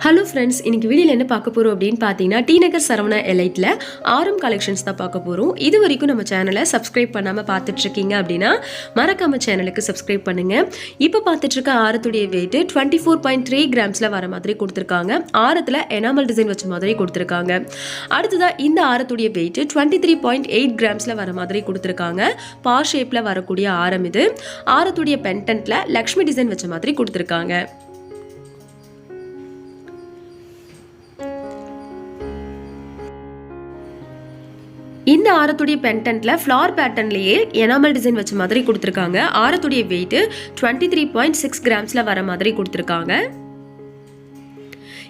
Hello friends, இன்னைக்கு வீடியோவில் என்ன பார்க்க போகிறோம் அப்படின்னு பார்த்தீங்கன்னா டி நகர் சரவணா எலைட்டில் ஆரம் கலெக்ஷன்ஸ் தான் பார்க்க போகிறோம். இது வரைக்கும் நம்ம சேனலை சப்ஸ்கிரைப் பண்ணாமல் பார்த்துட்ருக்கீங்க அப்படின்னா மறக்காம சேனலுக்கு சப்ஸ்கிரைப் பண்ணுங்கள். இப்போ பார்த்துட்ருக்க ஆரத்துடைய வெயிட்டு 24.3 கிராம்ஸில் வர மாதிரி கொடுத்துருக்காங்க. ஆரத்தில் எனாமல் டிசைன் வச்ச மாதிரி கொடுத்துருக்காங்க. அடுத்ததாக இந்த ஆரத்துடைய வெயிட்டு 23.8 கிராம்ஸில் வர மாதிரி கொடுத்துருக்காங்க. பா ஷேப்பில் வரக்கூடிய ஆரம் இது. ஆரத்துடைய பென்டென்ட்டில் லக்ஷ்மி டிசைன் வச்ச மாதிரி கொடுத்துருக்காங்க. இந்த ஆரத்துடைய பென்டென்ட்ல ஃப்ளார் பேட்டர்ன்லயே எனாமல் டிசைன் வச்ச மாதிரி கொடுத்துருக்காங்க. ஆரத்துடைய வெயிட் 23.6 கிராம்ஸ்ல வர மாதிரி கொடுத்துருக்காங்க.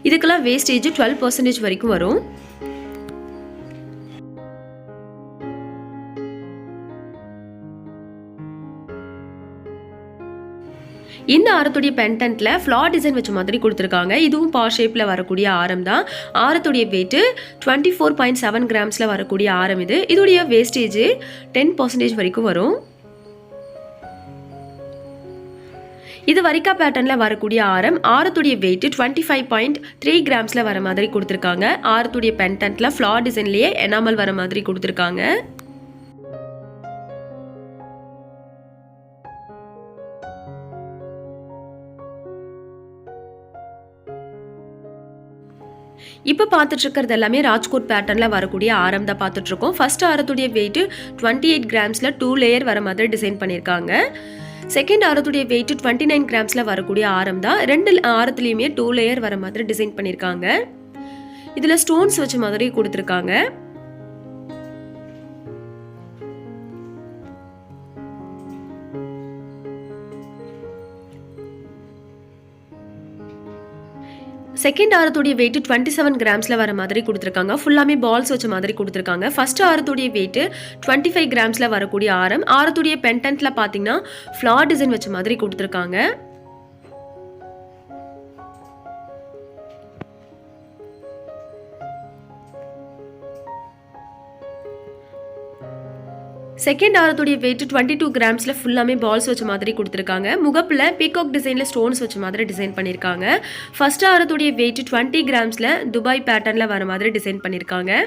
இதுக்கெல்லாம் வேஸ்டேஜ் 12% வரைக்கும் வரும். இந்த ஆரத்துடைய பென்டென்ட்ல ஃப்ளார் டிசைன் வச்ச மாதிரி கொடுத்துருக்காங்க. இதுவும் பா ஷேப்ல வரக்கூடிய ஆரம் தான். ஆரத்துடைய வெயிட் 24.7 கிராம்ஸ்ல வரக்கூடிய ஆரம் இது. இதோடைய வேஸ்டேஜ் 10% வரைக்கும் வரும். இது வரிக்கா பேட்டர்ன்ல வரக்கூடிய ஆரம். ஆரத்துடைய வெயிட் 25.3 கிராம்ஸ்ல வர மாதிரி கொடுத்துருக்காங்க. ஆரத்துடைய பென்டென்ட்ல ஃப்ளார் டிசைன்லயே எனாமல் வர மாதிரி கொடுத்துருக்காங்க. இப்போ பார்த்துட்டு இருக்கிறது எல்லாமே ராஜ்கோட் பேட்டர்னில் வரக்கூடிய ஆரம் தான் பார்த்துட்டு இருக்கோம். ஃபர்ஸ்ட் ஆரத்துடைய வெயிட் 28 கிராம்ஸில் 2 லேயர் வர மாதிரி டிசைன் பண்ணியிருக்காங்க. செகண்ட் ஆரத்துடைய வெயிட் 29 கிராம்ஸில் வரக்கூடிய ஆரம் தான். ரெண்டு ஆரத்துலேயுமே 2 லேயர் வர மாதிரி டிசைன் பண்ணியிருக்காங்க. இதில் ஸ்டோன்ஸ் வச்ச மாதிரி கொடுத்துருக்காங்க. செகண்ட் ஆரத்துடைய வெயிட் 27 கிராம்ஸ்ல வர மாதிரி கொடுத்துருக்காங்க. ஃபுல்லாமே பால்ஸ் வச்ச மாதிரி கொடுத்துருக்காங்க. ஃபர்ஸ்ட் ஆரத்துடைய வெயிட் 25 கிராம்ஸ்ல வரக்கூடிய ஆரம். ஆரத்துடைய பென்டென்ட்ல பார்த்தீங்கன்னா ஃப்ளார் டிசைன் வச்ச மாதிரி கொடுத்துருக்காங்க. செகண்ட் ஆரத்துடைய வெயிட் 22 கிராம்ஸ்ல ஃபுல்லாமே பால்ஸ் வச்ச மாதிரி கொடுத்துருக்காங்க. முகப்புல பீகாக் டிசைன்ல ஸ்டோன்ஸ் வச்ச மாதிரி டிசைன் பண்ணியிருக்காங்க. ஃபர்ஸ்ட் ஆரத்துடைய வெயிட் 20 கிராம்ஸ்ல துபாய் பேட்டர்ன்ல வர மாதிரி டிசைன் பண்ணியிருக்காங்க.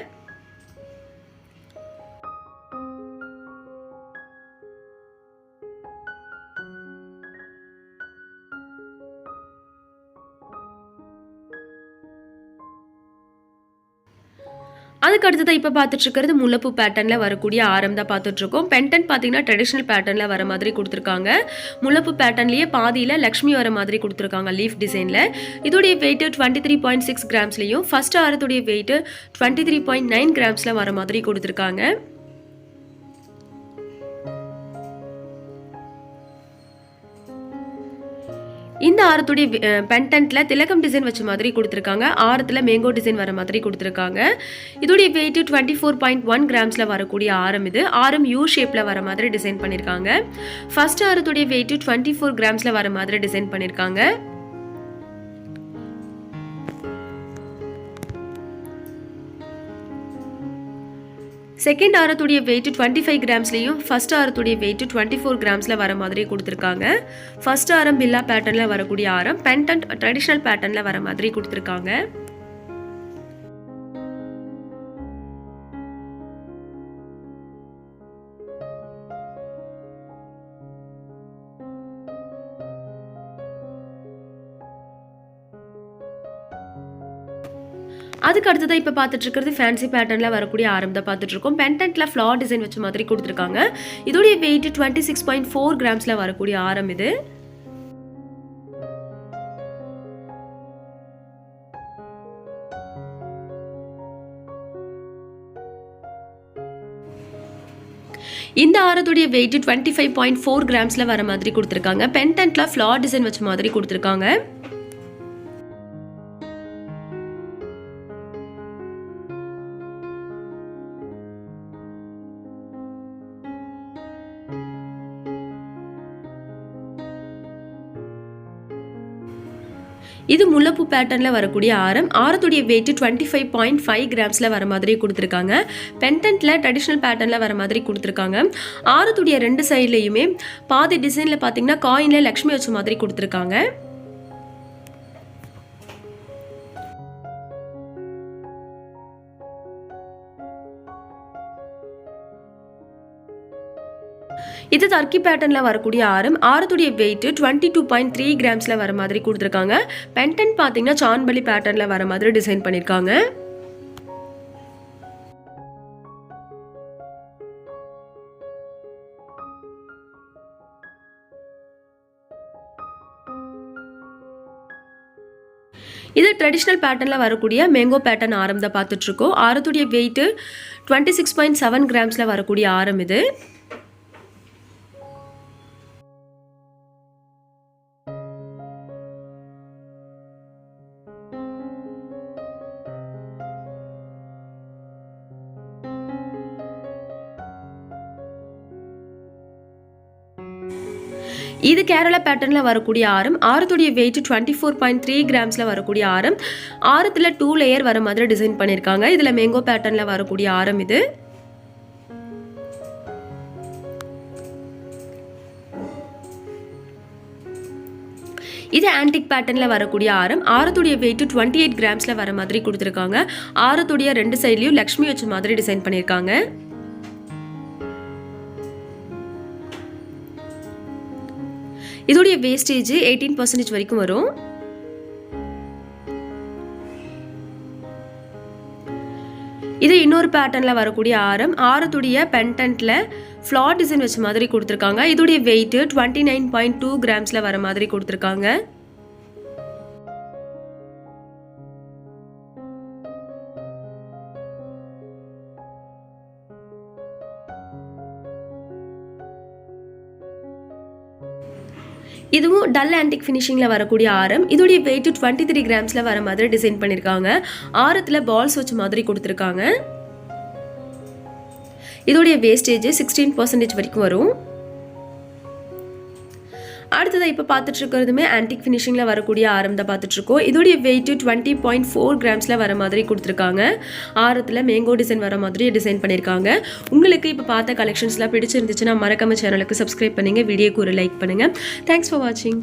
அதுக்கு அடுத்ததான் இப்போ பார்த்துட்டு இருக்கிறது முல்லைப்பூ பேட்டர்னில் வரக்கூடிய ஆரம் தான் பார்த்துட்டு இருக்கோம். பென்டென்ட் பார்த்தீங்கன்னா ட்ரெடிஷ்னல் பேட்டர்னில் வர மாதிரி கொடுத்துருக்காங்க. முல்லைப்பூ பேட்டர்ன்லேயே பாதியில் லக்ஷ்மி வர மாதிரி கொடுத்துருக்காங்க லீஃப் டிசைனில். இதோடைய வெயிட் 23.6 கிராம்ஸ்லையும் ஃபர்ஸ்ட் ஆரத்துடைய வெயிட் 23.9 கிராம்ஸில் வர மாதிரி கொடுத்துருக்காங்க. இந்த ஆரத்துடைய பென்டென்ட்ல திலகம் டிசைன் வச்ச மாதிரி கொடுத்துருக்காங்க. ஆரத்தில் மேங்கோ டிசைன் வர மாதிரி கொடுத்துருக்காங்க. இதோடைய வெயிட் 24.1 கிராம்ஸ்ல வரக்கூடிய ஆரம் இது. ஆரம் யூ ஷேப்ல வர மாதிரி டிசைன் பண்ணியிருக்காங்க. ஃபர்ஸ்ட் ஆரத்துடைய வெயிட் 24 கிராம்ஸ்ல வர மாதிரி டிசைன் பண்ணியிருக்காங்க. செகண்ட் ஆரத்துடைய வெயிட் 25 கிராம்ஸ்லையும் ஃபர்ஸ்ட் ஆரத்துடைய வெயிட் 24 கிராம்ஸில் வர மாதிரி கொடுத்துருக்காங்க. ஃபர்ஸ்ட் ஆரம் பில்லா பேட்டர்னில் வரக்கூடிய ஆரம். பென்டென்ட் ட்ரெடிஷ்னல் பேட்டர்னில் வர மாதிரி கொடுத்துருக்காங்க. அதுக்கு அடுத்ததான் இப்போ பார்த்துட்டு இருக்கிறது ஃபேன்சி பேட்டர்னில் வரக்கூடிய ஆரம் தான் பார்த்துட்டு இருக்கோம். பென்டென்ட்ல ஃப்ளார் டிசைன் வச்ச மாதிரி கொடுத்துருக்காங்க. இதோடைய வெயிட் 26.4 கிராம்ஸ்ல வரக்கூடிய ஆரம் இது. இந்த ஆரத்துடைய வெயிட் 25.4 கிராம்ஸ்ல வர மாதிரி கொடுத்துருக்காங்க. பென்டென்ட்ல ஃப்ளார் டிசைன் வச்ச மாதிரி கொடுத்துருக்காங்க. இது முல்லைப்பூ பேட்டர்னில் வரக்கூடிய ஆரம். ஆரத்துடைய வெயிட் 25.5 கிராம்ஸில் வர மாதிரி கொடுத்துருக்காங்க. பென்டென்ட்டில் ட்ரெடிஷ்னல் பேட்டர்னில் வர மாதிரி கொடுத்துருக்காங்க. ஆரத்துடைய ரெண்டு சைட்லேயுமே பாதி டிசைனில் பார்த்தீங்கன்னா காயினில் லக்ஷ்மி வச்ச மாதிரி கொடுத்துருக்காங்க. இது டர்க்கி பேட்டர்னில் வரக்கூடிய ஆரத்துடைய வெயிட் 22.3 கிராம்ஸில் வர மாதிரி கொடுத்துருக்காங்க. பென்டன் பார்த்தீங்கன்னா சான்பலி பேட்டர்னில் வர மாதிரி டிசைன் பண்ணியிருக்காங்க. இது ட்ரெடிஷ்னல் பேட்டர்னில் வரக்கூடிய மேங்கோ பேட்டர்ன் ஆரம் தான் பார்த்துட்ருக்கோம். ஆரத்துடைய வெயிட்டு 26.7 கிராம்ஸில் வரக்கூடிய ஆரம் இது. இது கேரளா பேட்டர்னில் வரக்கூடிய ஆரத்துடைய வெயிட் 24.3 கிராம்ஸில் வரக்கூடிய ஆரத்தில் 2 லேயர் வர மாதிரி டிசைன் பண்ணியிருக்காங்க. இதில் மேங்கோ பேட்டர்னில் வரக்கூடிய இது. இது ஆன்டிக் பேட்டர்னில் வரக்கூடிய ஆரத்துடைய வெயிட் 28 கிராம்ஸில் வர மாதிரி கொடுத்துருக்காங்க. ஆரத்துடைய 2 சைட்லையும் லக்ஷ்மி வச்ச மாதிரி டிசைன் பண்ணியிருக்காங்க. இதோடைய வேஸ்டேஜ் 18% வரைக்கும் வரும். இது இன்னொரு பேட்டர்ன்ல வரக்கூடிய ஆரத்துடைய பென்டன்ட்ல ஃப்ளார் டிசைன் வச்ச மாதிரி கொடுத்துருக்காங்க. இதோடைய வெயிட் 29.2 கிராம்ஸ்ல வர மாதிரி கொடுத்துருக்காங்க. இதுவும் டல் ஆன்டிக் ஃபினிஷிங்கில் வரக்கூடிய இதோடைய வெயிட் 23 கிராம்ஸில் வர மாதிரி டிசைன் பண்ணியிருக்காங்க. ஆரத்தில் பால்ஸ் வச்ச மாதிரி கொடுத்துருக்காங்க. இதோடைய வேஸ்டேஜ் 16% வரைக்கும் வரும். அடுத்ததாக இப்போ பார்த்துட்டு இருக்கிறதுமே ஆன்டிக் ஃபினிஷிங்கில் வரக்கூடிய தான் பார்த்துட்ருக்கோம். இதோடைய வெயிட் 20.4 கிராம்ஸில் வர மாதிரி கொடுத்துருக்காங்க. ஆரத்தில் மேங்கோ டிசைன் வர மாதிரி டிசைன் பண்ணியிருக்காங்க. உங்களுக்கு இப்போ பார்த்த கலெக்ஷன்ஸ்லாம் பிடிச்சிருந்துச்சுன்னா மறக்காம சேனலுக்கு சப்ஸ்கிரைப் பண்ணுங்கள், வீடியோக்கு ஒரு லைக் பண்ணுங்கள். தேங்க்ஸ் ஃபார் வாட்சிங்.